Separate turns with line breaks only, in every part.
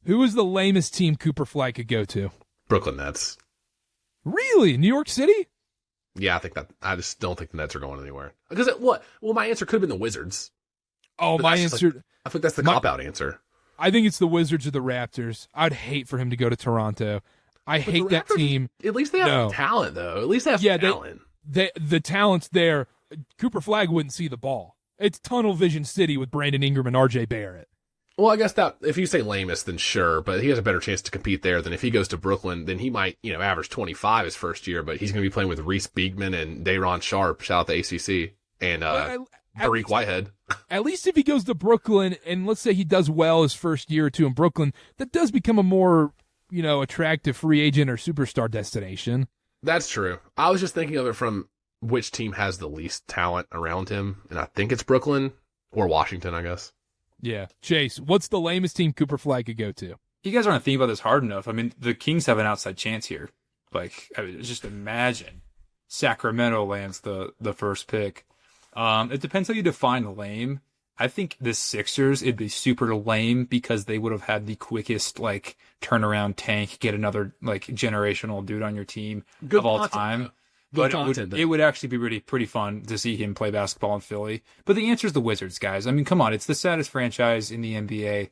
Who is the lamest team Cooper Flagg could go to?
Brooklyn Nets.
Really? New York City?
Yeah, I think that. I just don't think the Nets are going anywhere. Because what? Well, my answer could have been the Wizards.
Oh,
But
my
that's just
answer.
I think that's the cop-out answer.
I think it's the Wizards or the Raptors. I'd hate for him to go to Toronto. I
But
hate
the
that
Raptors,
team.
At least they have talent, though. At least they have talent.
The talent's there. Cooper Flagg wouldn't see the ball. It's tunnel vision city with Brandon Ingram and R.J. Barrett.
Well, I guess that if you say lamest, then sure, but he has a better chance to compete there than if he goes to Brooklyn. Then he might, average 25 his first year, but he's going to be playing with Reese Beekman and Day'Ron Sharpe. Shout out the ACC and Tariq Whitehead.
At least if he goes to Brooklyn, and let's say he does well his first year or two in Brooklyn, that does become a more attractive free agent or superstar destination.
That's true. I was just thinking of it from which team has the least talent around him, and I think it's Brooklyn or Washington, I guess.
Yeah. Chase, what's the lamest team Cooper Flagg could go to?
You guys aren't thinking about this hard enough. I mean, the Kings have an outside chance here. Just imagine Sacramento lands the first pick. It depends how you define lame. I think the Sixers, it'd be super lame because they would have had the quickest turnaround tank, get another generational dude on your team of all time. But it would actually be pretty fun to see him play basketball in Philly. But the answer is the Wizards, guys. I mean, come on. It's the saddest franchise in the NBA.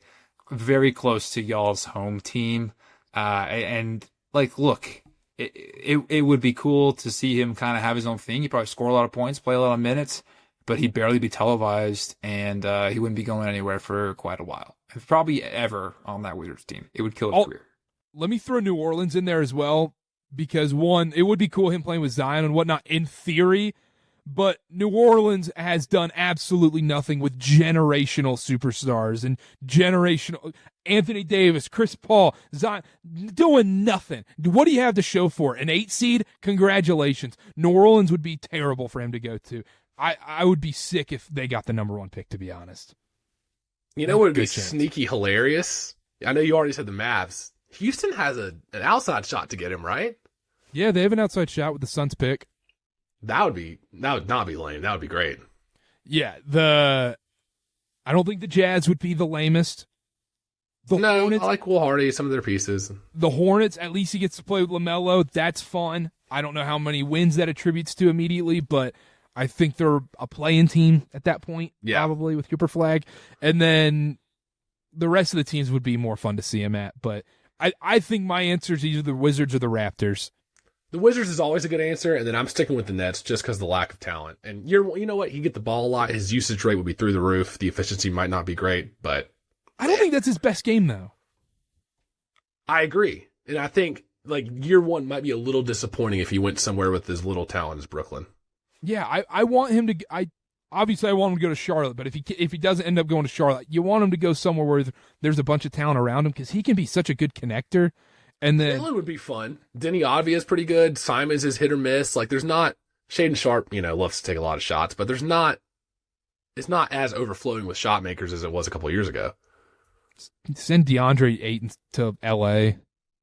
Very close to y'all's home team. Look, it would be cool to see him kind of have his own thing. He'd probably score a lot of points, play a lot of minutes, but he'd barely be televised, and he wouldn't be going anywhere for quite a while. If probably ever on that Wizards team. It would kill his career.
Let me throw New Orleans in there as well. Because one, it would be cool him playing with Zion and whatnot in theory, but New Orleans has done absolutely nothing with generational superstars and generational Anthony Davis, Chris Paul, Zion, doing nothing. What do you have to show for it? An 8 seed? Congratulations. New Orleans would be terrible for him to go to. I would be sick if they got the number 1 pick, to be honest.
You know what would be sneaky hilarious? I know you already said the Mavs. Houston has an outside shot to get him, right?
Yeah, they have an outside shot with the Suns pick.
That would not be lame. That would be great.
Yeah, I don't think the Jazz would be the lamest.
Hornets, I like Will Hardy, some of their pieces.
The Hornets, at least he gets to play with LaMelo. That's fun. I don't know how many wins that attributes to immediately, but I think they're a play-in team at that point, probably, with Cooper Flagg. And then the rest of the teams would be more fun to see him at, but I think my answer is either the Wizards or the Raptors.
The Wizards is always a good answer, and then I'm sticking with the Nets just because of the lack of talent. And you know what? He get the ball a lot. His usage rate would be through the roof. The efficiency might not be great, but
I don't think that's his best game, though.
I agree. And I think year one might be a little disappointing if he went somewhere with as little talent as Brooklyn.
Yeah, I want him to obviously I want him to go to Charlotte, but if he doesn't end up going to Charlotte, you want him to go somewhere where there's a bunch of talent around him because he can be such a good connector. And then
Portland would be fun. Denny Advia is pretty good. Simons is hit or miss. There's not Shaden Sharp, loves to take a lot of shots, but it's not as overflowing with shot makers as it was a couple of years ago.
Send DeAndre Ayton to LA.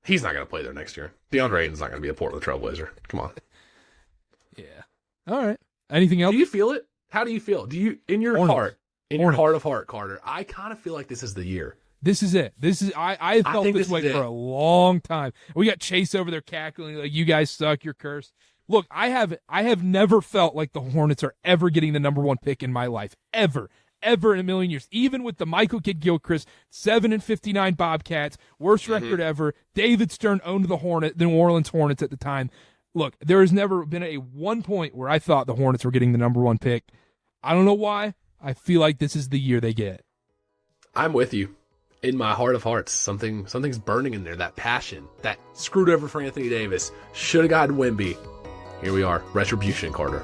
He's not going to play there next year. DeAndre Ayton's not going to be a Portland Trailblazer. Come on.
Yeah. All right. Anything else?
Do you feel it? How do you feel? Do you, in your heart, your heart of heart, Carter, I kind of feel like this is the year.
This is it. I felt this way for a long time. We got Chase over there cackling like, you guys suck, you're cursed. Look, I have never felt like the Hornets are ever getting the number 1 pick in my life. Ever in a million years. Even with the Michael Kidd-Gilchrist 7-59 Bobcats, worst record ever. David Stern owned the New Orleans Hornets at the time. Look, there has never been a one point where I thought the Hornets were getting the number 1 pick. I don't know why. I feel like this is the year they get it.
I'm with you. In my heart of hearts, something's burning in there. That passion, that screwed over for Anthony Davis. Should have gotten Wemby. Here we are. Retribution, Carter.